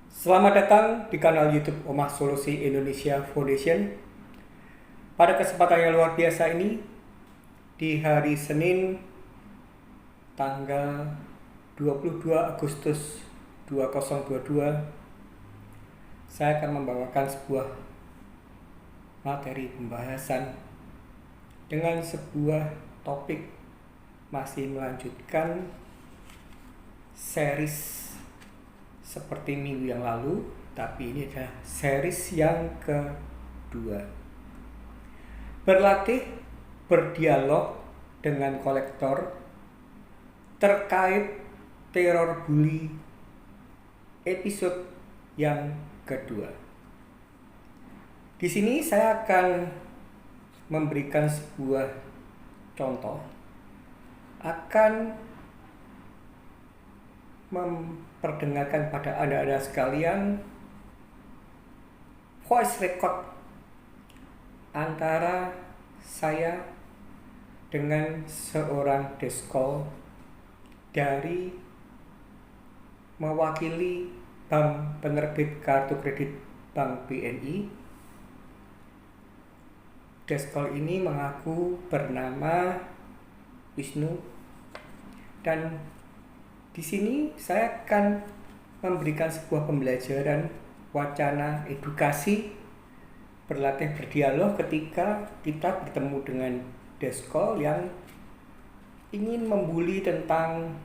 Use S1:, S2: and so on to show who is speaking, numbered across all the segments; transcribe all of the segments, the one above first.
S1: Selamat datang di kanal YouTube Omah Solusi Indonesia Foundation. Pada kesempatan yang luar biasa ini, di hari Senin tanggal 22 Agustus 2022, saya akan membawakan sebuah materi pembahasan dengan sebuah topik masih melanjutkan series seperti minggu yang lalu, tapi ini adalah series yang kedua. Berlatih berdialog dengan kolektor terkait teror bully episode yang kedua. Di sini saya akan memberikan sebuah contoh, akan memperdengarkan pada anda sekalian voice record antara saya dengan seorang deskol dari mewakili bank penerbit kartu kredit Bank BNI. Deskol ini mengaku bernama Wisnu, dan di sini saya akan memberikan sebuah pembelajaran wacana edukasi berlatih berdialog ketika kita bertemu dengan deskol yang ingin membuli tentang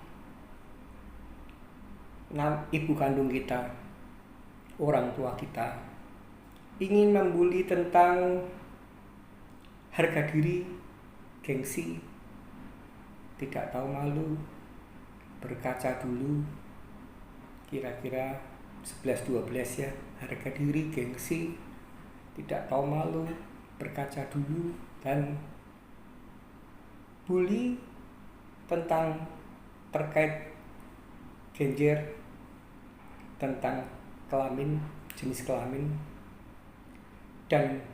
S1: ibu kandung kita, orang tua kita, ingin membuli tentang harga diri, gengsi, tidak tahu malu, berkaca dulu, kira-kira 11-12 ya, harga diri, gengsi, tidak tahu malu, berkaca dulu, dan bully tentang terkait gender, tentang kelamin, jenis kelamin. Dan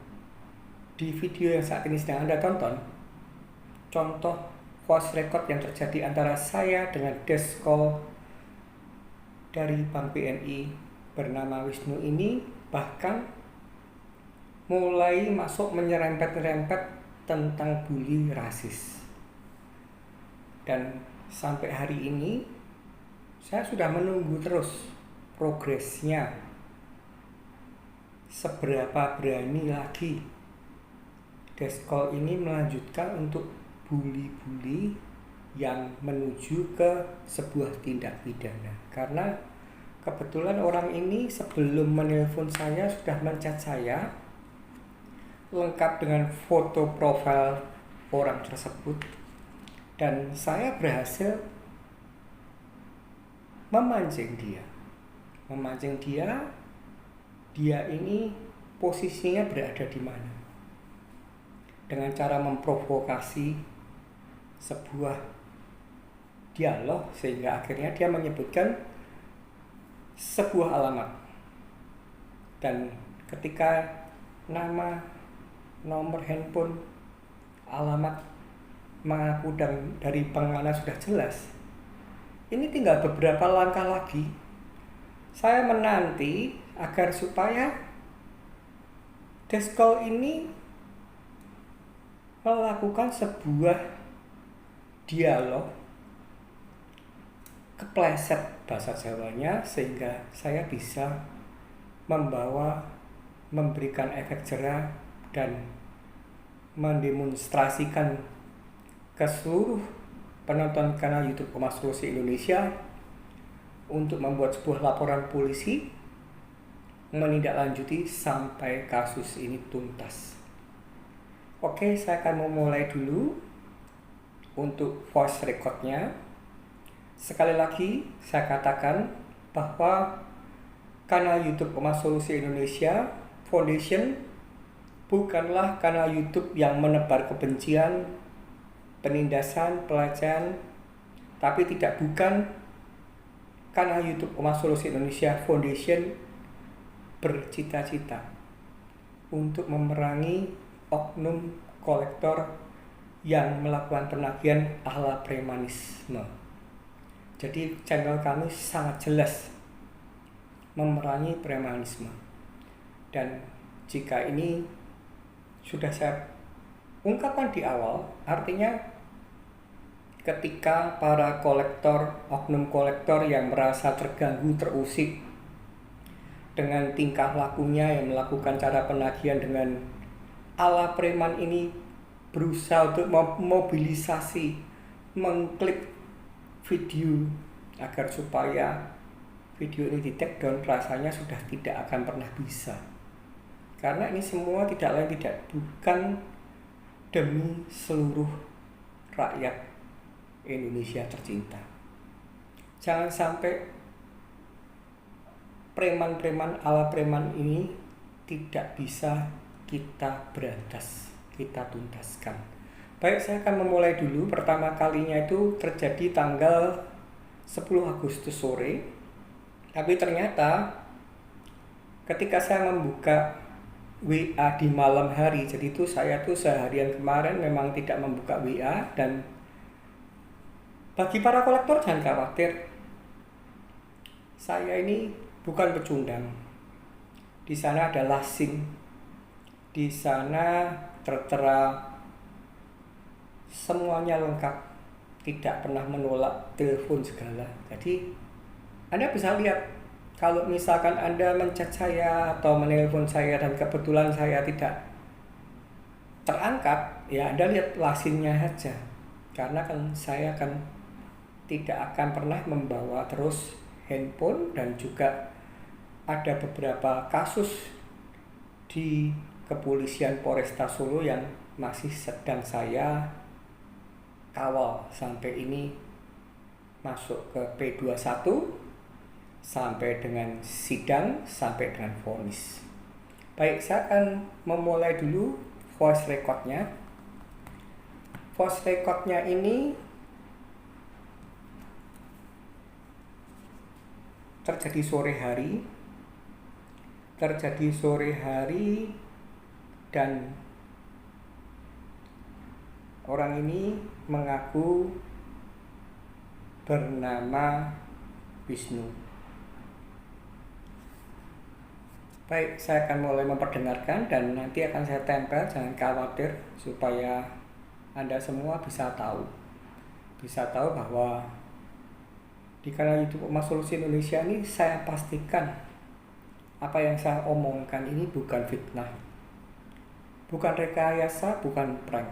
S1: di video yang saat ini sedang Anda tonton, contoh voice record yang terjadi antara saya dengan deskol dari Bank BNI bernama Wisnu ini bahkan mulai masuk menyerempet-nyerempet tentang bully rasis. Dan sampai hari ini saya sudah menunggu terus progresnya, seberapa berani lagi deskol ini melanjutkan untuk bully-bully yang menuju ke sebuah tindak pidana. Karena kebetulan orang ini sebelum menelpon saya sudah mencat saya lengkap dengan foto profil orang tersebut, dan saya berhasil memancing dia. Dia ini posisinya berada di mana, dengan cara memprovokasi sebuah dialog, sehingga akhirnya dia menyebutkan sebuah alamat. Dan ketika nama, nomor handphone, alamat mengaku dari bank mana sudah jelas, ini tinggal beberapa langkah lagi saya menanti agar supaya deskol ini melakukan sebuah dialog kepleset bahasa Jawanya, sehingga saya bisa memberikan efek jerah dan mendemonstrasikan ke seluruh penonton kanal YouTube Omah Solusi Indonesia untuk membuat sebuah laporan polisi menindaklanjuti sampai kasus ini tuntas. Oke, saya akan memulai dulu untuk voice recordnya. Sekali lagi saya katakan bahwa kanal YouTube Omah Solusi Indonesia Foundation bukanlah kanal YouTube yang menebar kebencian, penindasan, pelecehan, tapi bukan kanal YouTube Omah Solusi Indonesia Foundation bercita-cita untuk memerangi oknum kolektor yang melakukan penagihan ala premanisme. Jadi channel kami sangat jelas memerangi premanisme. Dan jika ini sudah saya ungkapkan di awal, artinya ketika para kolektor, oknum kolektor yang merasa terganggu, terusik dengan tingkah lakunya yang melakukan cara penagihan dengan ala preman ini, berusaha untuk memobilisasi, mengklik video agar supaya video ini di take down, rasanya sudah tidak akan pernah bisa. Karena ini semua tidak lain bukan demi seluruh rakyat Indonesia tercinta. Jangan sampai preman-preman ala preman ini tidak bisa kita berantas, kita tuntaskan. Baik, saya akan memulai dulu. Pertama kalinya itu terjadi tanggal 10 Agustus sore. Tapi ternyata ketika saya membuka WA di malam hari, jadi itu saya tuh seharian kemarin memang tidak membuka WA. Dan bagi para kolektor jangan khawatir, saya ini bukan pecundang. Di sana ada lasing, di sana tertera semuanya lengkap, tidak pernah menolak telepon segala. Jadi Anda bisa lihat, kalau misalkan Anda menchat saya atau menelpon saya dan kebetulan saya tidak terangkat, ya Anda lihat lasingnya saja. Karena kan saya kan tidak akan pernah membawa terus handphone, dan juga ada beberapa kasus di kepolisian Polresta Solo yang masih sedang saya kawal sampai ini masuk ke P21, sampai dengan sidang, sampai dengan vonis. Baik, saya akan memulai dulu voice recordnya. Voice recordnya ini terjadi sore hari, dan orang ini mengaku bernama Wisnu. Baik, saya akan mulai memperdengarkan dan nanti akan saya tempel, jangan khawatir, supaya Anda semua bisa tahu bahwa di kanal YouTube Mas Solusi Indonesia ini saya pastikan apa yang saya omongkan ini bukan fitnah, bukan rekayasa, bukan prank.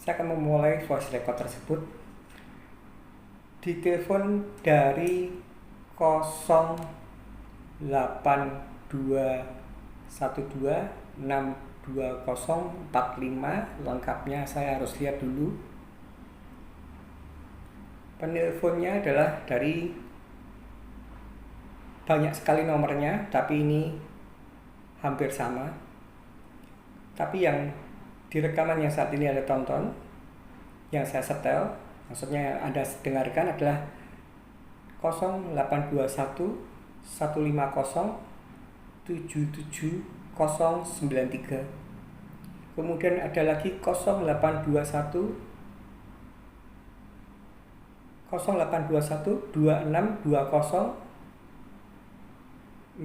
S1: Saya akan memulai voice record tersebut di telepon dari 081212620045. Lengkapnya saya harus lihat dulu. Penelponnya adalah dari banyak sekali nomornya, tapi ini hampir sama. Tapi yang di rekaman yang saat ini Anda tonton, yang saya setel, maksudnya Anda dengarkan adalah 0821 150 77093. Kemudian ada lagi 0821 2620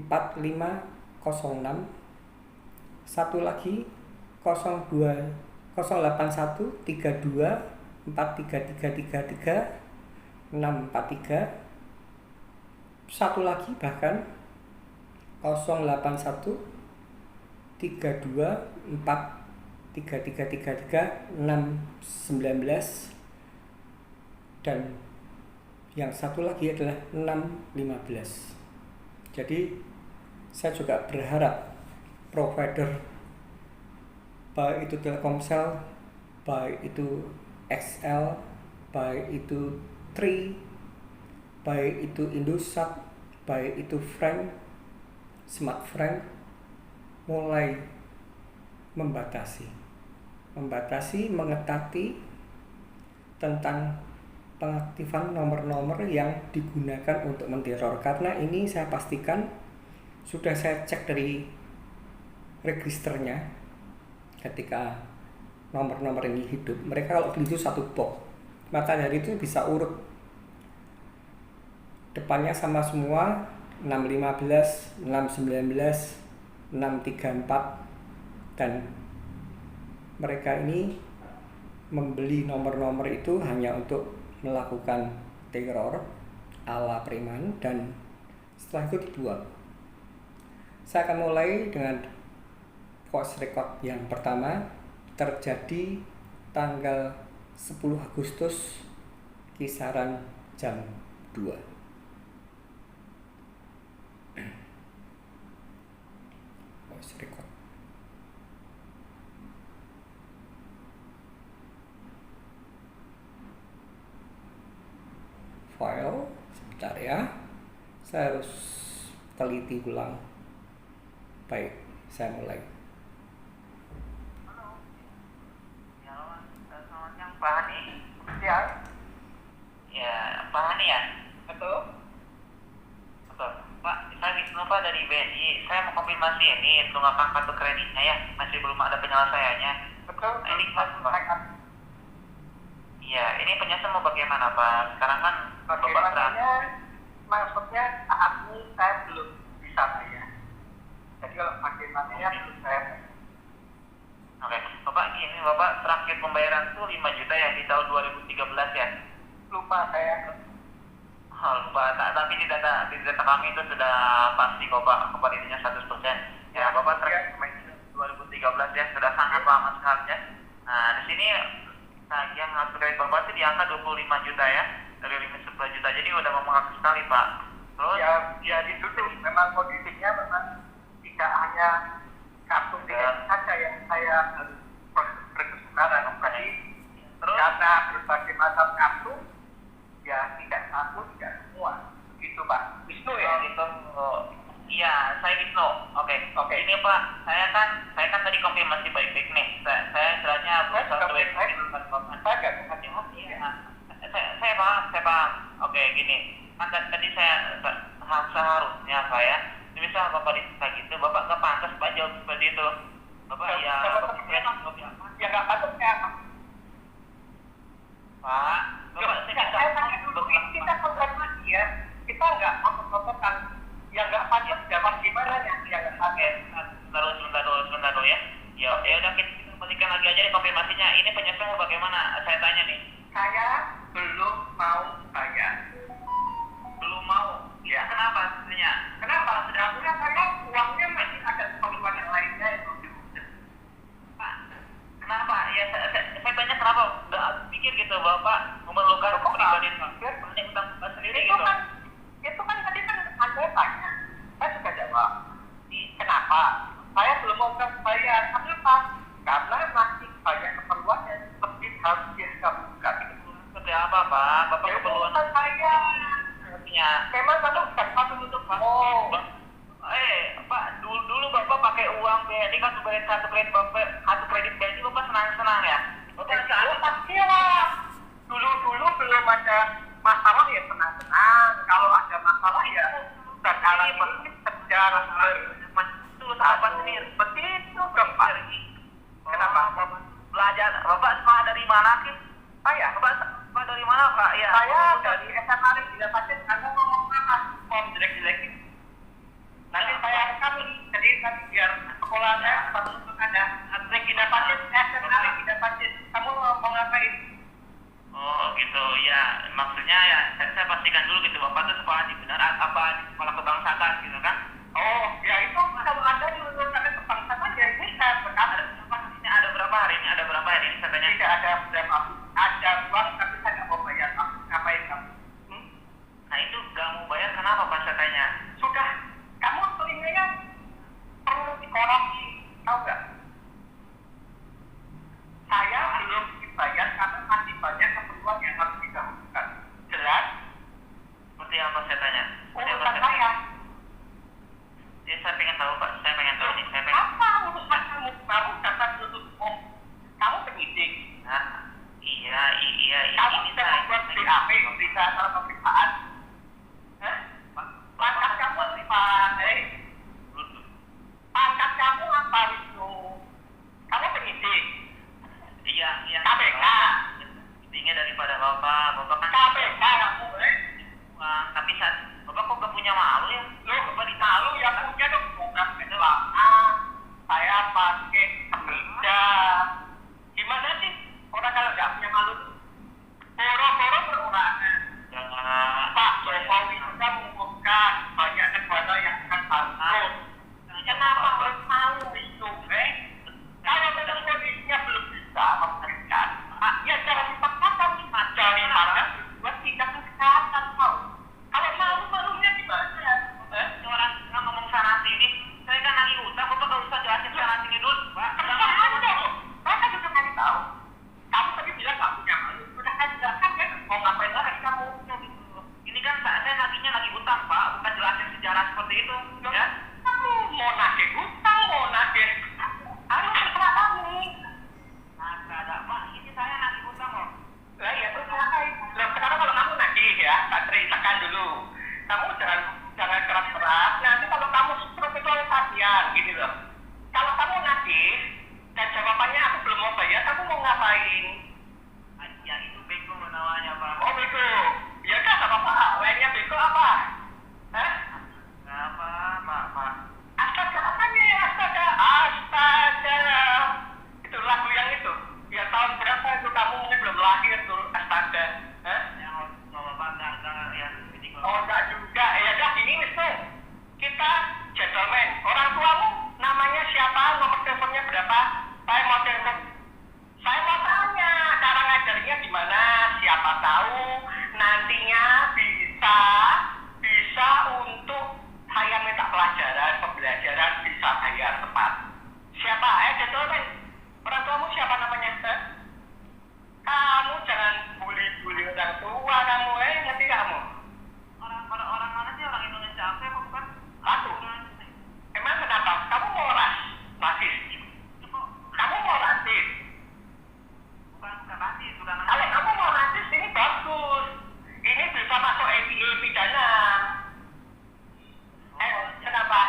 S1: 4506. Satu lagi 081 32 43333 643. Satu lagi bahkan 081 32 43333 619, dan yang satu lagi adalah 615. Jadi saya juga berharap provider, baik itu Telkomsel, baik itu XL, baik itu Tri, baik itu Indosat, baik itu Frank, Smart Frank, mulai membatasi, mengetati tentang pengaktifan nomor-nomor yang digunakan untuk menteror. Karena ini saya pastikan, sudah saya cek dari registernya, ketika nomor-nomor ini hidup, mereka kalau beli itu satu box, maka dari itu bisa urut, depannya sama semua, 615, 619, 634, dan mereka ini membeli nomor-nomor itu hanya untuk melakukan teror ala preman dan setelah itu dibuang. Saya akan mulai dengan voice record yang pertama, terjadi tanggal 10 Agustus kisaran jam 2. Voice record. File, sebentar ya. Saya harus teliti ulang. Baik, saya mulai.
S2: Halo. Ya, selamat siang Pak Hani. Ya. Ya, Pak Hani ya? Betul. Betul. Pak, saya Wisnu Pak dari BNI. Saya mau konfirmasi ini tunggakan kartu kreditnya ya. Masih belum ada penyelesaiannya. Betul. Nah, ini Pak. Iya, ini penjelasan mau bagaimana Pak? Sekarang kan
S3: bagaimananya maksudnya saat ini saya belum bisa bayar. Jadi kalau bagaimananya belum saya bayar.
S2: Oke, Bapak gini Bapak, terakhir pembayaran tuh 5 juta ya di tahun 2013 ya?
S3: Lupa saya.
S2: Oh, lupa, tapi di data kami itu sudah pasti kok Pak, kepalitinya 100%. Ya Bapak terakhir pembayaran 2013 ya, sudah sangat lama sekali ya. Nah, di sini tagihan kartu kredit Bapak itu di angka 25 juta ya, dari limit 11 juta, jadi udah membengkak sekali Pak. Terus
S3: ya ditutup, memang kondisinya memang tidak hanya kartu kredit saja yang saya proses sekarang. Jadi
S2: terus
S3: karena berbagai macam kartu, ya tidak satu, tidak semua. Begitu Pak. Wisnu ya?
S2: Gitu. Iya, saya Wisnu. Oke. Ini Pak, saya kan tadi konfirmasi baik-baik nih. Saya istilahnya berusaha saya paham. Oke, gini. Kan tadi saya seharusnya saya bisa Bapak ditanya gitu, Bapak nggak pantas Pak jawab seperti itu. Bapak ya
S3: nggak patutnya
S2: Pak. Bapak
S3: saya tanya dulu, kita konfirmasi ya. Kita nggak ngomong-ngomongkan yang nggak patut jawab gimana yang nggak patut.
S2: Sebentar dulu ya. Ya udah kita kembalikan lagi aja konfirmasinya. Ini penyelesaiannya bagaimana? Saya tanya nih.
S3: Saya belum mau bayar.
S2: Belum mau?
S3: Ya.
S2: Kenapa sebenarnya?
S3: Kenapa? Sedangkan saya uangnya masih ada keperluan yang lainnya yang belum diurus.
S2: Pak, kenapa? Ya saya tanya kenapa? Nggak pikir gitu Bapak memerlukan pribadi utang sendiri gitu.
S3: Itu kan tadi kan Anda tanya. Saya sudah jawab. Kenapa? Saya belum mau bayar. Kenapa? Karena masih banyak keperluan yang lebih harus dikabulkan.
S2: Seperti apa Pak? Bapak keperluan
S3: saya. Memang kamu bukan satu untuk
S2: Pak, dulu Bapak pakai uang BNI kartu kredit BNI Bapak senang-senang ya?
S3: Bapak pastilah. Dulu belum ada masalah ya senang-senang. Kalau ada masalah ya sekarang ini sejarah
S2: itu sahabat sendiri.
S3: Begitu dong Pak. Kenapa?
S2: Belajar Bapak sekolah dari mana sih?
S3: Saya.
S2: Bapak sekolah dari mana Pak? Ya.
S3: Saya dari SMA tidak pasti Anda ngomong apa? Jelek-jelek. Nanti saya rekam jadi nanti biar sekolah saya untuk Anda. Tidak pasti SMA tidak pasti. Kamu mau ngapain?
S2: Oh gitu ya, maksudnya ya saya pastikan dulu gitu Bapak tuh sekolah di benar apa di sekolah kebangsaan gitu kan?
S3: Oh ya itu kalau Anda di lulusan kebangsaan ya ini saya benar.
S2: Ada berapa hari ini? Saya tanya.
S3: Tidak ada berapa. Ada uang tapi saya nggak mau bayar. Ngapain kamu?
S2: Nah itu nggak mau bayar kenapa Pak saya tanya?
S3: Sudah, kamu telinganya perlu dikoreksi, tahu nggak? Saya belum dibayar karena masih banyak keperluan yang harus didahulukan. Jelas?
S2: Seperti apa saya tanya?
S3: Urusan saya.
S2: Ya saya pengen tahu Pak, saya pengen tahu nih.
S3: Apa urusan kamu? Kamu dapat menuntut umum. Kamu penyidik.
S2: Nah, iya.
S3: Kamu bisa membuat BAP, bisa acara pemeriksaan. Pangkat kamu apa? Pangkat kamu apa itu?
S2: itu, ya.
S3: Kamu mau nagih hutang, mau nagih anu terserah kamu.
S2: Nah, nggak ada Pak, ini saya nagih hutang loh.
S3: Lah ya terus ngapain? Lah sekarang kalau kamu nagih ya, tak ceritakan dulu. Kamu jangan keras-keras. Nanti kalau kamu stroke itu oleh kasihan gitu loh. Kalau kamu nagih dan jawabannya aku belum mau bayar, kamu mau ngapain?
S2: Ya itu bego namanya Pak.
S3: Oh bego. Ya kan apa-apa. Lainnya bego apa? Hah?
S2: Nggak apa, Pak.
S3: Astaga apanya ya? Astaga. Itu lagu yang itu. Ya tahun berapa itu kamu mungkin belum lahir tuh. Astaga. Hah?
S2: Yang kalau Bapak nggak ya ini kalau.
S3: Oh enggak juga. Ya udah gini Wisnu. Kita gentleman. Orang tuamu namanya siapa? Nomor teleponnya berapa? Saya mau telepon. Saya mau tanya cara ngajarnya gimana? Siapa tahu nantinya bisa untuk saya minta pembelajaran bisa bayar tepat. Siapa? Gentleman. Orang tuamu siapa namanya? Kamu jangan bully orang tua kamu, ngerti kamu?
S2: Orang mana sih, orang Indonesia apa ya, bukan?
S3: Aku. Emang kenapa? Kamu mau rasis? Kamu mau rasis?
S2: Bukan rasis, bukan.
S3: Kalau kamu mau rasis ini bagus. Ini bisa masuk EPA pidana. Kenapa?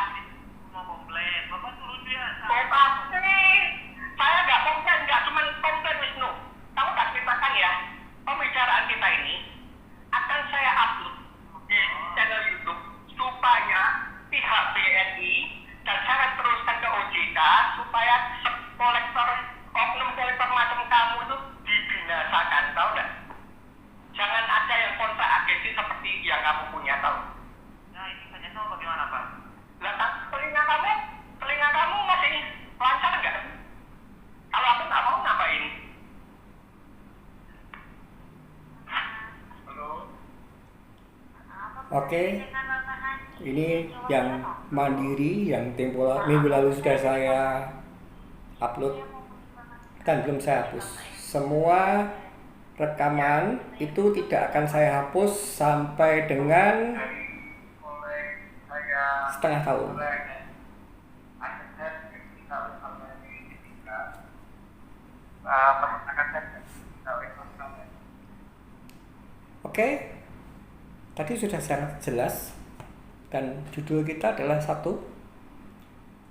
S2: Mau komplain, Bapak suruh dia.
S3: Oh pasti. Saya nggak komplain, nggak cuma komplain Wisnu. Kamu tak ceritakan ya, pembicaraan kita ini akan saya upload di channel YouTube supaya pihak BNI dan saya teruskan ke OJK supaya oknum kolektor macam kamu itu dibinasakan, tahu nggak? Jangan ada yang kontrak agensi seperti yang kamu punya, tahu?
S2: Nah ini saya tahu bagaimana Pak.
S3: Lah telinga kamu masih lancar nggak? Kalau aku nggak mau ngapain? Halo.
S1: Oke, ini yang mandiri yang minggu lalu sudah saya upload dan belum saya hapus. Semua rekaman itu tidak akan saya hapus sampai dengan setengah tahun. Oke, tadi sudah sangat jelas dan judul kita adalah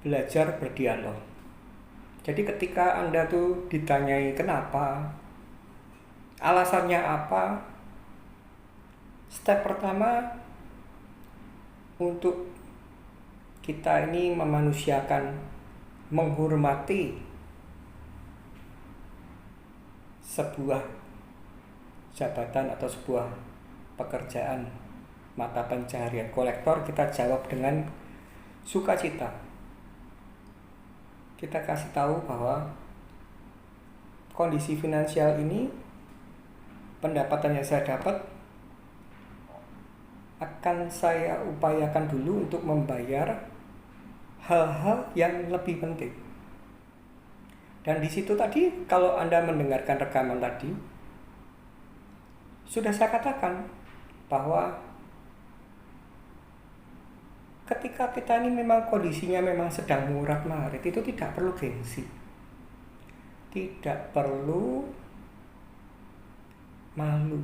S1: belajar berdialog. Jadi ketika Anda tuh ditanyai kenapa, alasannya apa, step pertama untuk kita ini memanusiakan, menghormati sebuah jabatan atau sebuah pekerjaan mata pencaharian kolektor, kita jawab dengan sukacita. Kita kasih tahu bahwa kondisi finansial ini, pendapatan yang saya dapat akan saya upayakan dulu untuk membayar hal-hal yang lebih penting. Dan di situ tadi, kalau Anda mendengarkan rekaman tadi, sudah saya katakan bahwa ketika kita ini memang kondisinya memang sedang murat-marit, itu tidak perlu gengsi, tidak perlu malu,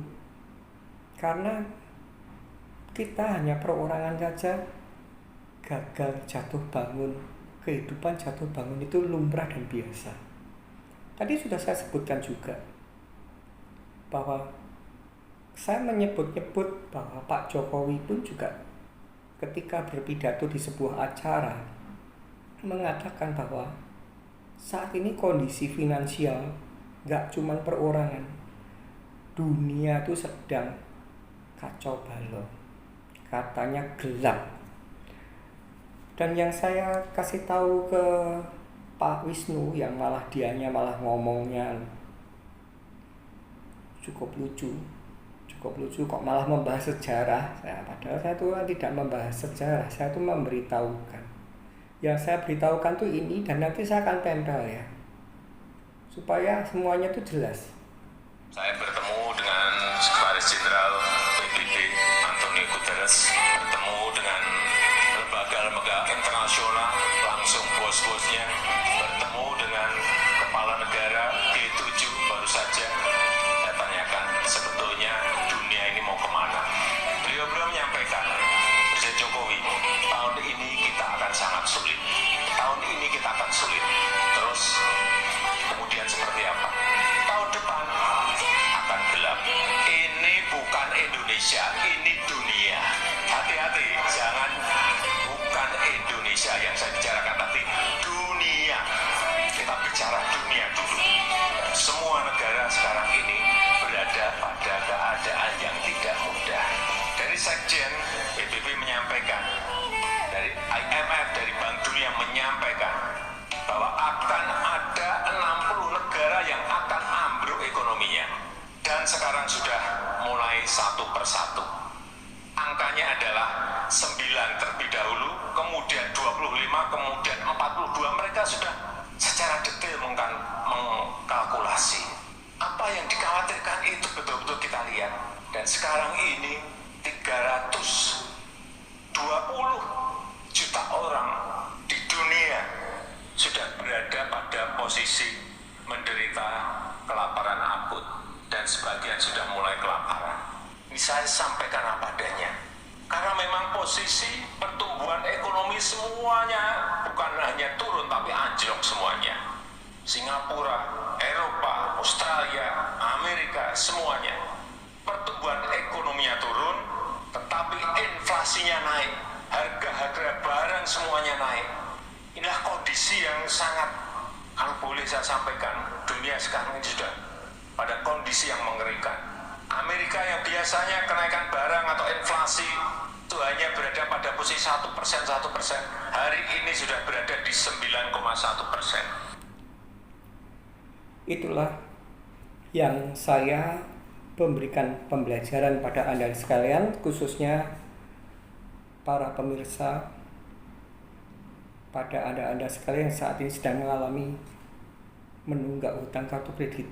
S1: karena kita hanya perorangan saja. Gagal jatuh bangun, kehidupan jatuh bangun itu lumrah dan biasa. Tadi sudah saya sebutkan juga bahwa saya menyebut-nyebut bahwa Pak Jokowi pun juga ketika berpidato di sebuah acara mengatakan bahwa saat ini kondisi finansial gak cuma perorangan, dunia itu sedang kacau balau, katanya gelap. Dan yang saya kasih tahu ke Pak Wisnu, yang dianya malah ngomongnya cukup lucu kok, malah membahas sejarah. Padahal saya tuh tidak membahas sejarah, saya tuh memberitahukan. Yang saya beritahukan tuh ini, dan nanti saya akan tempel ya, supaya semuanya tuh jelas.
S4: Saya bertemu dengan Sekretaris Jenderal PBB Antonio Guterres, bertemu dengan lembaga Presiden Jokowi, tahun ini kita akan sangat sulit. Tahun ini kita akan sulit. Terus kemudian seperti apa? Tahun depan akan gelap. Ini bukan Indonesia, ini dunia. Hati-hati, jangan bukan Indonesia yang saya bicarakan, tapi dunia. Kita bicara dunia dulu. Semua negara sekarang ini berada pada keadaan yang tidak mudah. Dari Sekjen PBB menyampaikan, dari IMF, dari Bank Dunia menyampaikan bahwa akan ada 60 negara yang akan ambruk ekonominya. Dan sekarang sudah mulai satu persatu. Angkanya adalah 9 terlebih dahulu, kemudian 25, kemudian 42. Mereka sudah secara detail mengkalkulasi. Apa yang dikhawatirkan itu betul-betul kita lihat. Dan sekarang ini 320 juta orang di dunia sudah berada pada posisi menderita kelaparan akut. Dan sebagian sudah mulai kelaparan. Ini saya sampaikan apa adanya. Karena memang posisi pertumbuhan ekonomi semuanya bukan hanya turun tapi anjlok semuanya. Singapura, Eropa, Australia, Amerika, semuanya. Pertumbuhan ekonominya turun, tetapi inflasinya naik. Harga-harga barang semuanya naik. Inilah kondisi yang sangat, kalau boleh saya sampaikan, dunia sekarang ini sudah pada kondisi yang mengerikan. Amerika yang biasanya kenaikan barang atau inflasi itu hanya berada pada posisi 1%, hari ini sudah berada di 9,1%.
S1: Itulah yang saya memberikan pembelajaran pada Anda sekalian, khususnya para pemirsa, pada Anda sekalian yang saat ini sedang mengalami menunggak hutang kartu kredit.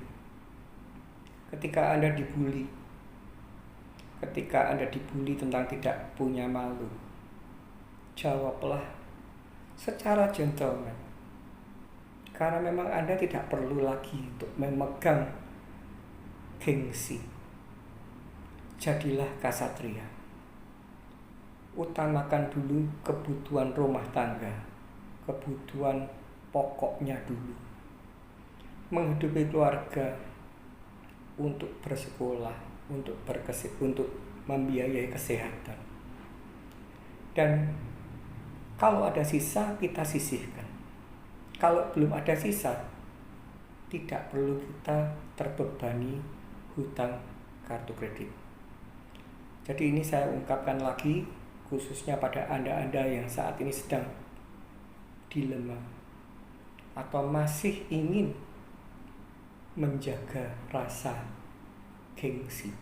S1: Ketika Anda dibully tentang tidak punya malu, jawablah secara gentleman. Karena memang Anda tidak perlu lagi untuk memegang gengsi. Jadilah kasatria. Utamakan dulu kebutuhan rumah tangga, kebutuhan pokoknya dulu. Menghidupi keluarga, untuk bersekolah, untuk membiayai kesehatan. Dan kalau ada sisa, kita sisihkan. Kalau belum ada sisa, tidak perlu kita terbebani hutang kartu kredit. Jadi ini saya ungkapkan lagi, khususnya pada Anda yang saat ini sedang dilema atau masih ingin menjaga rasa gengsi.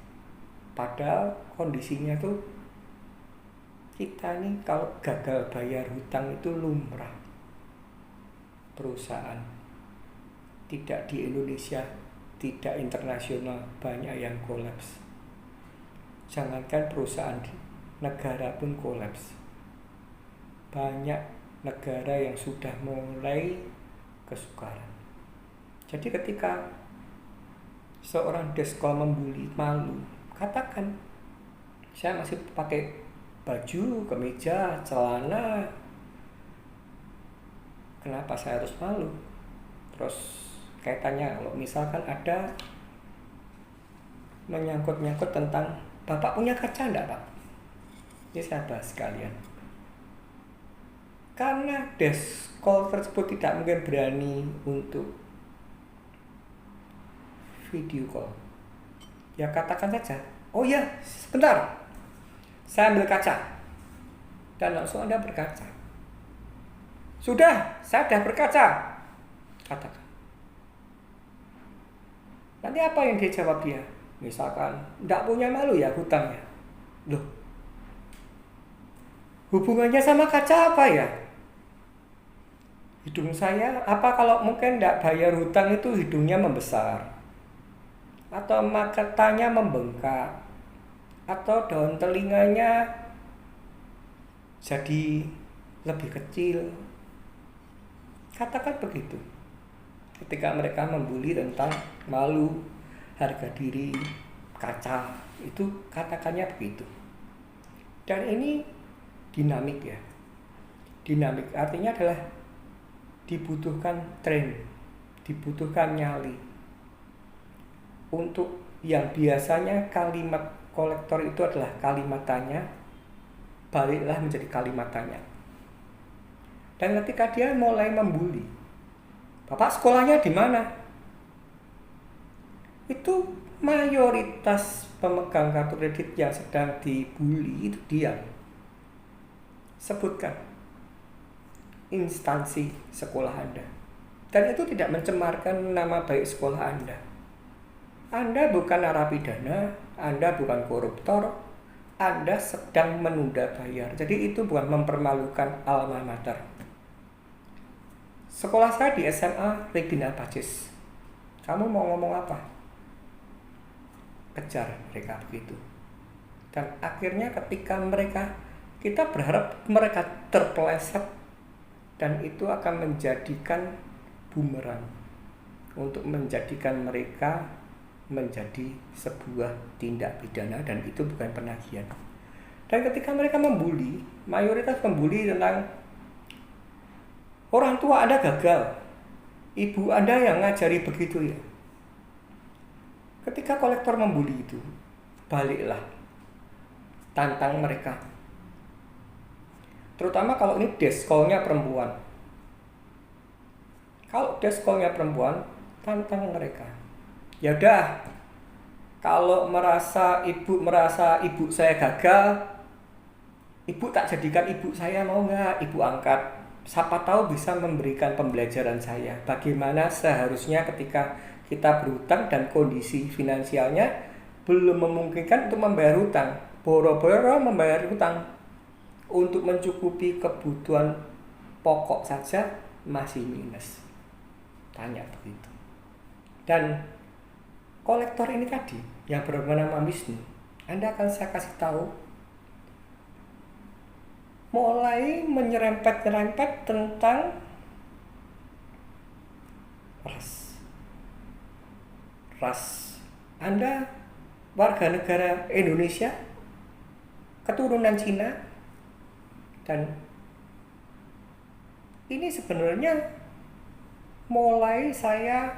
S1: Padahal kondisinya tuh kita nih kalau gagal bayar hutang itu lumrah. Perusahaan tidak di Indonesia, tidak internasional, banyak yang kolaps. Jangankan perusahaan di negara pun kolaps. Banyak negara yang sudah mulai kesukaran. Jadi ketika seorang deskol membuli malu, katakan saya masih pakai baju, kemeja, celana, kenapa saya harus malu? Terus kaitannya kalau misalkan ada menyangkut-nyangkut tentang Bapak punya kaca enggak, Pak? Ini saya bahas sekalian. Karena deskol tersebut tidak mungkin berani untuk video call, ya katakan saja, oh ya sebentar, saya ambil kaca, dan langsung Anda berkaca. Sudah, saya sudah berkaca, katakan. Nanti apa yang dia jawab dia? Misalkan, tidak punya malu ya hutangnya. Loh, hubungannya sama kaca apa ya? Hidung saya, apa kalau mungkin tidak bayar hutang itu hidungnya membesar? Atau matanya membengkak, atau daun telinganya jadi lebih kecil. Katakan begitu. Ketika mereka membuli tentang malu, harga diri, kaca, itu katakannya begitu. Dan ini dinamik ya. Dinamik artinya adalah dibutuhkan tren, dibutuhkan nyali. Untuk yang biasanya kalimat kolektor itu adalah kalimat tanya, baliklah menjadi kalimat tanya. Dan ketika dia mulai membuli, Bapak sekolahnya di mana? Itu mayoritas pemegang kartu kredit yang sedang dibully itu diam. Sebutkan instansi sekolah Anda. Dan itu tidak mencemarkan nama baik sekolah Anda. Anda bukan narapidana, Anda bukan koruptor, Anda sedang menunda bayar. Jadi itu bukan mempermalukan alma mater. Sekolah saya di SMA Regina Pacis. Kamu mau ngomong apa? Kejar mereka begitu. Dan akhirnya ketika kita berharap mereka terpeleset, dan itu akan menjadikan bumerang untuk menjadikan mereka menjadi sebuah tindak pidana, dan itu bukan penagihan. Dan ketika mereka membuli, mayoritas membuli tentang orang tua Anda gagal, ibu Anda yang ngajari begitu ya. Ketika kolektor membuli itu, baliklah, tantang mereka. Terutama kalau ini deskolnya perempuan. Kalau deskolnya perempuan, tantang mereka. Ya udah, kalau merasa ibu saya gagal, ibu tak jadikan ibu saya, mau nggak ibu angkat? Siapa tahu bisa memberikan pembelajaran saya. Bagaimana seharusnya ketika kita berhutang dan kondisi finansialnya belum memungkinkan untuk membayar hutang, boro-boro membayar hutang untuk mencukupi kebutuhan pokok saja masih minus. Tanya begitu. Dan kolektor ini tadi yang bernama Wisnu, Anda akan saya kasih tahu mulai menyerempet-nyerempet tentang ras. Anda warga negara Indonesia, keturunan Cina, dan ini sebenarnya mulai saya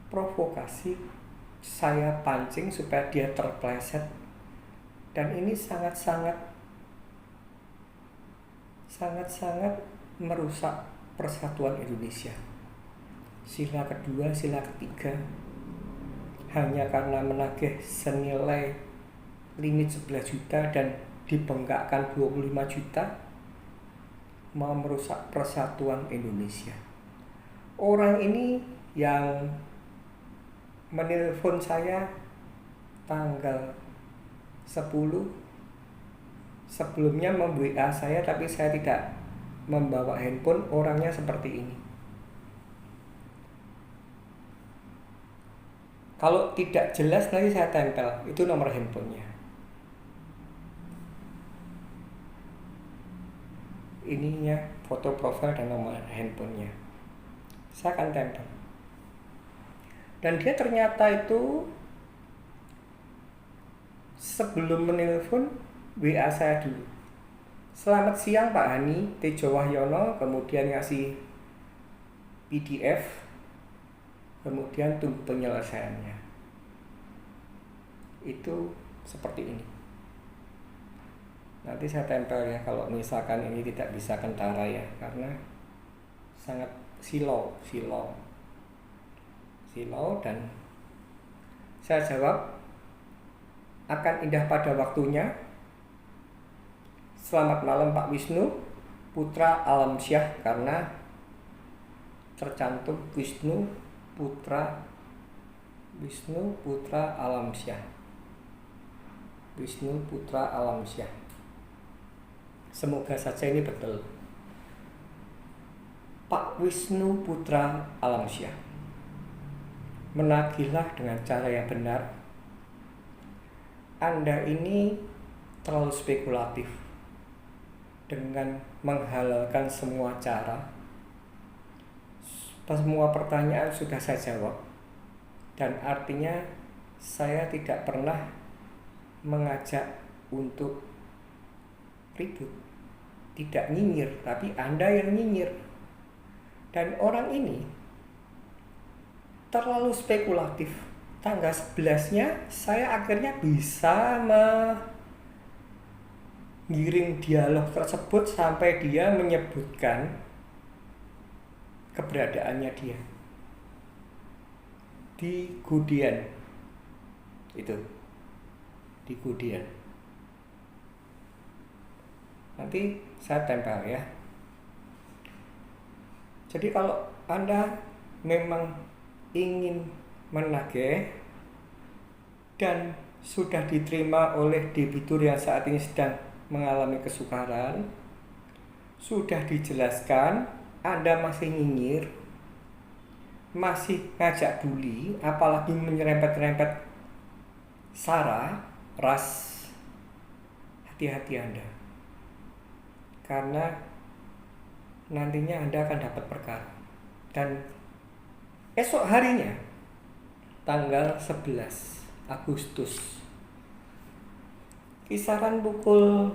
S1: provokasi, saya pancing supaya dia terpleset, dan ini sangat-sangat merusak persatuan Indonesia. Sila kedua, sila ketiga, hanya karena menagih senilai limit 11 juta dan dibengkakkan 25 juta, mau merusak persatuan Indonesia. Orang ini yang menelpon saya tanggal 10, sebelumnya mem-WA saya, tapi saya tidak membawa handphone, orangnya seperti ini. Kalau tidak jelas nanti saya tempel, itu nomor handphonenya. Ininya foto profil dan nomor handphonenya. Saya akan tempel. Dan dia ternyata itu sebelum menelpon WA saya dulu. Selamat siang Pak Hani, Tejo Wahyono, kemudian ngasih PDF, kemudian tunggu penyelesaiannya. Itu seperti ini. Nanti saya tempel ya, kalau misalkan ini tidak bisa kentara ya, karena sangat silau, dan saya jawab, akan indah pada waktunya. Selamat malam Pak Wisnu, putra Alamsyah, karena tercantum Wisnu putra Alamsyah. Wisnu putra Alamsyah. Semoga saja ini betul. Pak Wisnu putra Alamsyah, menagihlah dengan cara yang benar. Anda ini terlalu spekulatif dengan menghalalkan semua cara. Semua pertanyaan sudah saya jawab, dan artinya saya tidak pernah mengajak untuk ribut, tidak nyinyir, tapi Anda yang nyinyir. Dan orang ini terlalu spekulatif. Tanggal 11-nya saya akhirnya bisa menggiring dialog tersebut sampai dia menyebutkan keberadaannya dia di Gudian. Itu di Gudian. Nanti saya tempel ya. Jadi kalau Anda memang ingin menagih dan sudah diterima oleh debitur yang saat ini sedang mengalami kesukaran, sudah dijelaskan, Anda masih nyinyir, masih ngajak bully, apalagi menyerempet-rempet sara, ras, hati-hati Anda. Karena nantinya Anda akan dapat perkara. Dan esok harinya, tanggal 11 Agustus, kisaran pukul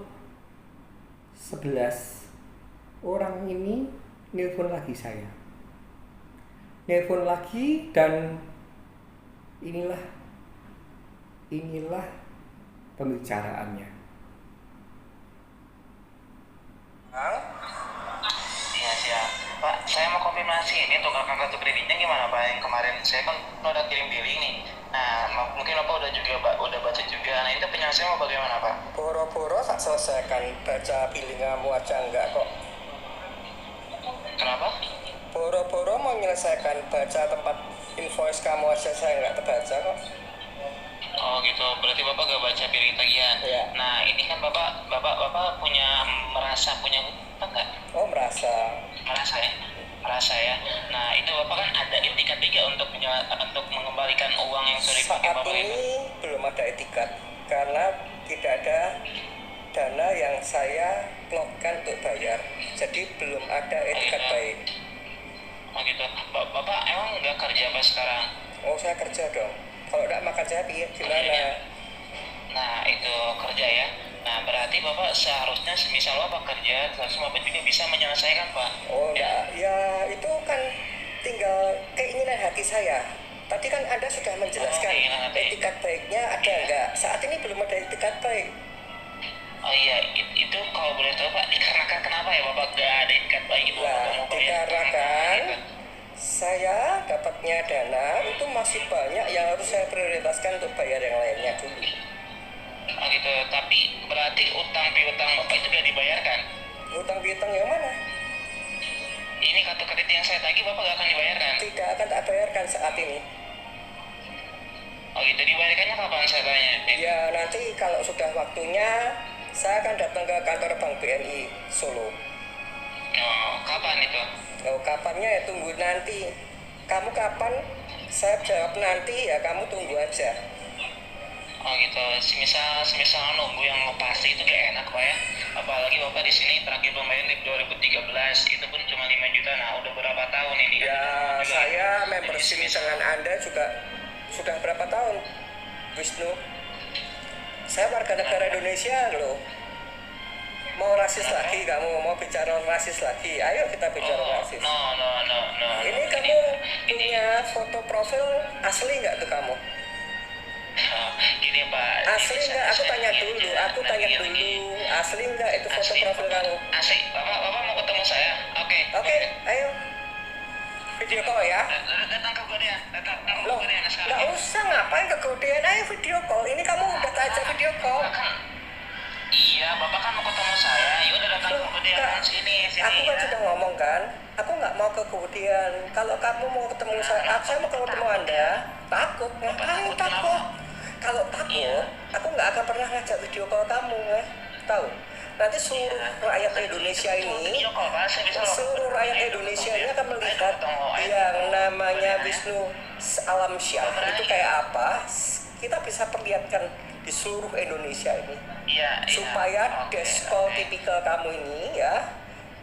S1: 11, orang ini nelpon lagi saya. Nelpon lagi dan inilah pembicaraannya.
S2: Iya siap. Pak, saya mau konfirmasi ini untuk kartu kreditnya gimana Pak? Yang kemarin saya kan udah kirim billing nih. Nah, mungkin Bapak udah baca juga. Nah, itu penyelesaian mau bagaimana Pak?
S1: Boro-boro tak selesaikan baca billing kamu aja enggak kok.
S2: Kenapa?
S1: Boro-boro mau menyelesaikan baca tempat invoice kamu aja saya enggak terbaca kok.
S2: Oh gitu, berarti Bapak gak baca billing tagihan.
S1: Iya.
S2: Nah, ini kan Bapak merasa punya hutang nggak?
S1: Oh, merasa
S2: ya. Nah, itu Bapak kan ada etikat juga untuk mengembalikan uang yang sudah dipakai
S1: saat
S2: Bapak
S1: ini
S2: itu.
S1: belum ada etikat karena tidak ada dana yang saya keluarkan untuk bayar, jadi belum ada etikat baik.
S2: Oh gitu. Bapak emang nggak kerja apa sekarang?
S1: Oh, saya kerja dong. Kalau tidak makan saya gimana?
S2: Nah, itu kerja ya. Nah, berarti Bapak seharusnya semisal Bapak kerja, seharusnya Bapak juga bisa menyelesaikan, Pak.
S1: Oh, enggak. Ya, itu kan tinggal keinginan hati saya. Tadi kan Anda sudah menjelaskan etikat baiknya ada enggak? Saat ini belum ada etikat baik.
S2: Oh iya, itu kalau boleh tahu Pak, dikarenakan kenapa ya Bapak gak ada etikat baik itu?
S1: Nah, dikarenakan saya dapatnya dana itu masih banyak yang harus saya prioritaskan untuk bayar yang lainnya dulu.
S2: Oh gitu, tapi berarti utang piutang Bapak itu sudah dibayarkan?
S1: Utang piutang yang mana?
S2: Ini kartu kredit yang saya tagih Bapak gak akan dibayarkan?
S1: Tidak akan tak bayarkan saat ini.
S2: Oh gitu, dibayarkannya kapan saya tanya?
S1: Ya nanti kalau sudah waktunya saya akan datang ke kantor Bank BNI Solo.
S2: Oh, kapan itu?
S1: Oh, kapannya ya tunggu nanti. Kamu kapan? Saya jawab nanti ya kamu tunggu aja.
S2: Oh gitu, semisal nunggu yang pasti itu gak enak Pak ya. Apalagi Bapak di sini terakhir pembayaran di 2013 itu pun cuma 5 juta. Nah udah berapa tahun ini kan?
S1: Ya saya membership dengan Anda juga sudah berapa tahun, Wisnu? Saya warga negara Indonesia loh. Mau rasis lagi kamu? Mau bicara rasis lagi? Ayo kita bicara rasis.
S2: No.
S1: Ini kamu punya foto profil asli nggak tuh kamu?
S2: Gini Pak.
S1: Asli nggak? Aku tanya dulu. Asli nggak itu foto profil kamu?
S2: Asli. Bapak mau ketemu saya?
S1: Oke, ayo. Video call ya.
S2: Datang ke Godean.
S1: Loh, nggak usah ngapain ke Godean, ayo video call. Ini kamu udah ajak video call.
S2: Iya, Bapak kan mau ketemu saya. Ya udah datang ke Godean sini.
S1: Aku kan sudah ngomong kan, aku nggak mau ke Godean. Kalau kamu mau ketemu saya mau ketemu Anda. Takut, ngapain takut? Kalau takut, aku nggak akan pernah ngajak video call kamu, tahu? Nanti seluruh rakyat Indonesia ini, akan melihat yang namanya Wisnu Alamsyah itu kayak apa. Kita bisa perlihatkan di seluruh Indonesia ini, supaya deskol tipikal kamu ini ya,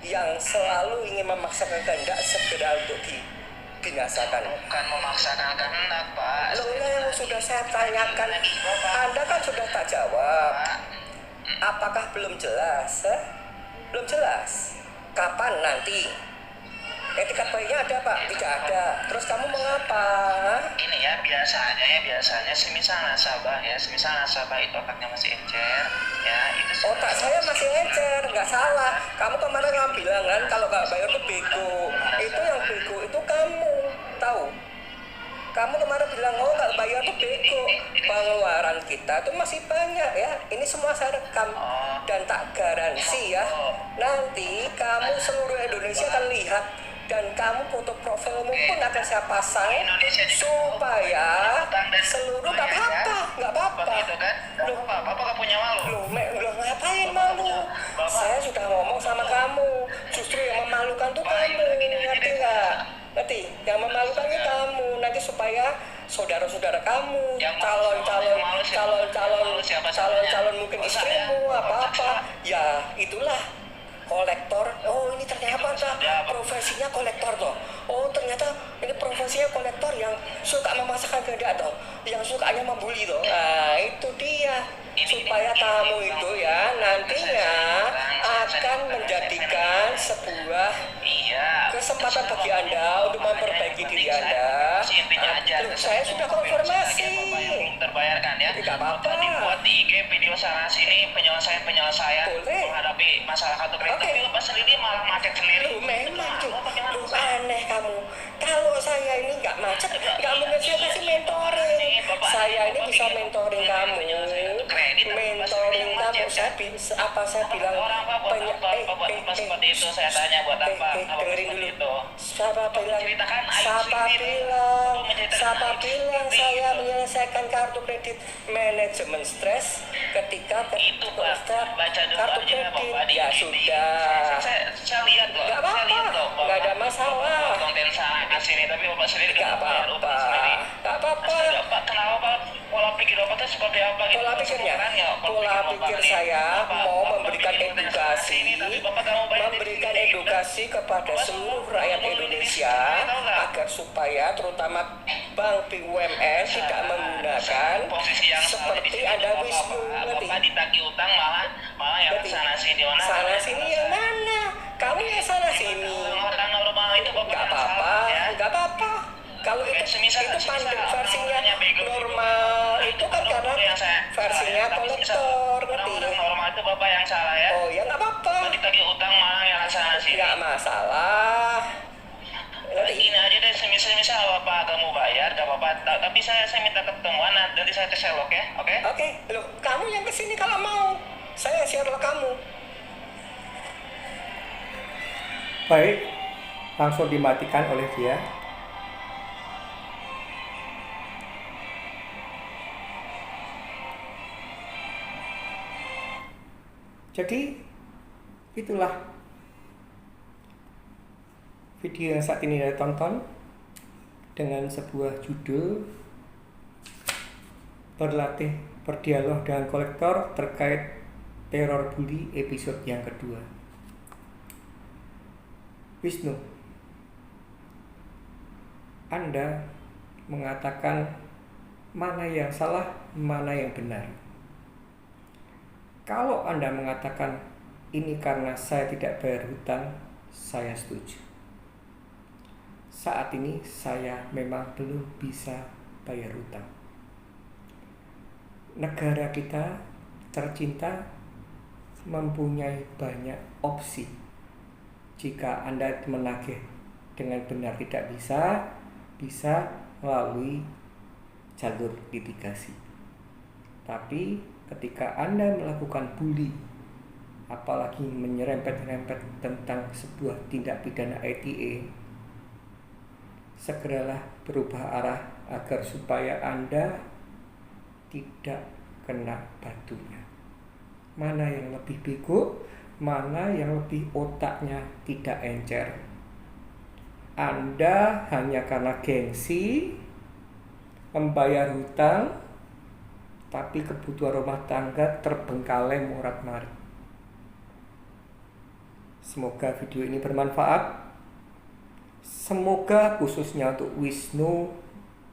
S1: yang selalu ingin memaksakan kehendak segera untuk dibinasakan.
S2: Bukan memaksakan kehendak Pak.
S1: Loh, yang sudah saya tanyakan, Anda kan sudah tak jawab. Apakah belum jelas? Belum jelas. Kapan nanti? Etikat baiknya ada Pak? Tidak ada. Terus kamu mengapa?
S2: Ini ya biasanya semisal nasabah itu otaknya masih encer ya, itu
S1: Otak saya masih encer, nggak salah. Kamu kemarin kamu bilang kan kalau nggak bayar itu bego. Itu yang bego itu kamu, tahu? Kamu kemarin bilang nggak bayar itu bego. Pengeluaran kita itu masih banyak ya. Ini semua saya rekam dan tak garansi ya. Nanti kamu seluruh Indonesia akan lihat. Dan kamu foto profilmu pun akan saya pasang supaya seluruh nggak apa-apa.
S2: Loh, Bapak gak punya malu?
S1: Loh, ngapain malu? Saya sudah ngomong sama kamu. Justru yang memalukan tuh kamu, ngerti nggak? Ngerti? Yang memalukan itu kamu. Nanti supaya saudara-saudara kamu, calon mungkin istrimu apa-apa. Ya itulah. Kolektor, oh ini ternyata profesinya kolektor toh. Oh ternyata ini profesinya kolektor yang suka memasakkan ganda toh, yang sukanya membuli toh. Nah itu dia, supaya kamu itu ya nantinya akan menjadikan sebuah kesempatan bagi Anda untuk memperbaiki diri Anda. Saya sudah konfirmasi.
S2: Terbayarkan ya.
S1: Tidak apa-apa.
S2: Dibuat di IG video sana sini penyelesaian menghadapi masalah kartu kredit. Tapi lepas sendiri malah macet sendiri.
S1: Memang tuh, aneh kamu. Kalau saya ini nggak macet, nggak mungkin saya kasih mentoring. Saya ini bisa mentoring kamu. Mentoring kamu. Saya bilang
S2: seperti itu. Saya tanya buat apa?
S1: Dengerin dulu. Siapa bilang saya menyelesaikan kartu kredit manajemen stres ketika
S2: itu Pak, baca dulu
S1: kartu
S2: aja
S1: kredit
S2: Bapak
S1: ya sudah.
S2: Saya lihat loh.
S1: Nggak apa-apa, nggak ada masalah.
S2: Konten sana sini tapi Bapak sendiri
S1: Nggak apa-apa, nggak apa-apa.
S2: Pak, kenapa Pak? Pola pikir Bapak itu seperti apa gitu?
S1: Pola pikir saya mau memberikan edukasi kepada seluruh rakyat Indonesia agar supaya terutama bank BUMN tidak menggunakan seperti Anda Wisnu.
S2: Bapak ditagih utang malah yang sana sini mana?
S1: Sana sini yang mana? Kamu yang sana sini.
S2: Orang normal itu Bapak
S1: nggak apa-apa. Kalau itu versinya normal itu kan karena versinya kolektor, ngerti?
S2: Normal itu Bapak yang salah ya.
S1: Oh ya nggak apa-apa.
S2: Ditagih utang malah yang sana sini.
S1: Nggak masalah.
S2: Ini aja deh, semisal Bapak gak mau bayar, gak apa-apa. Tapi saya minta ketemuan, nanti saya ke Sherlock ya, oke?
S1: Oke, loh kamu yang kesini kalau mau. Saya Sherlock kamu. Baik, langsung dimatikan oleh dia. Jadi itulah video yang saat ini Anda tonton dengan sebuah judul berdialog dengan kolektor terkait teror bully episode yang kedua. Wisnu, Anda mengatakan mana yang salah, mana yang benar. Kalau Anda mengatakan ini karena saya tidak bayar hutang, saya setuju. Saat ini saya memang belum bisa bayar hutang. Negara kita tercinta mempunyai banyak opsi. Jika Anda menagih dengan benar tidak bisa melalui jalur litigasi. Tapi ketika Anda melakukan bully, apalagi menyerempet-rempet tentang sebuah tindak pidana ITE, segeralah berubah arah agar supaya Anda tidak kena batunya. Mana yang lebih bego, mana yang lebih otaknya tidak encer. Anda hanya karena gengsi membayar hutang, tapi kebutuhan rumah tangga terbengkalai morat-marit. Semoga video ini bermanfaat. Semoga khususnya untuk Wisnu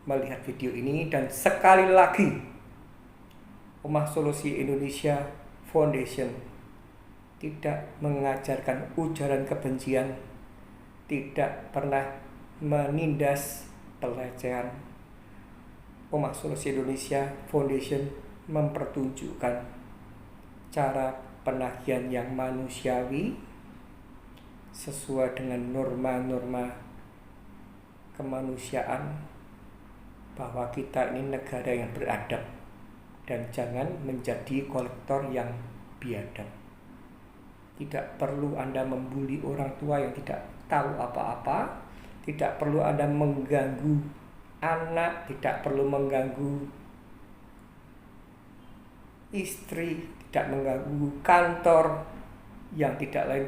S1: melihat video ini. Dan sekali lagi, Rumah Solusi Indonesia Foundation tidak mengajarkan ujaran kebencian, tidak pernah menindas pelecehan. Omah Solusi Indonesia Foundation mempertunjukkan cara penagihan yang manusiawi sesuai dengan norma-norma kemanusiaan, bahwa kita ini negara yang beradab dan jangan menjadi kolektor yang biadab. Tidak perlu Anda membuli orang tua yang tidak tahu apa-apa, tidak perlu Anda mengganggu anak, tidak perlu mengganggu istri, tidak mengganggu kantor, yang tidak lain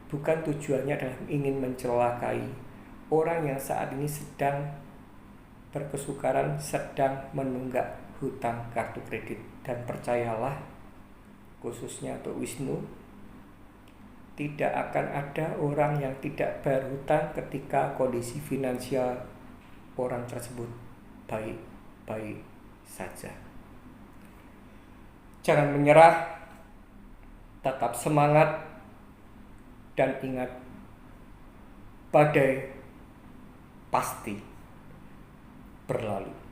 S1: bukan tujuannya adalah ingin mencelakai orang yang saat ini sedang berkesukaran, sedang menunggak hutang kartu kredit. Dan percayalah, khususnya untuk Wisnu, tidak akan ada orang yang tidak bayar hutang ketika kondisi finansial orang tersebut baik-baik saja. Jangan menyerah, tetap semangat, dan ingat, badai pasti berlalu.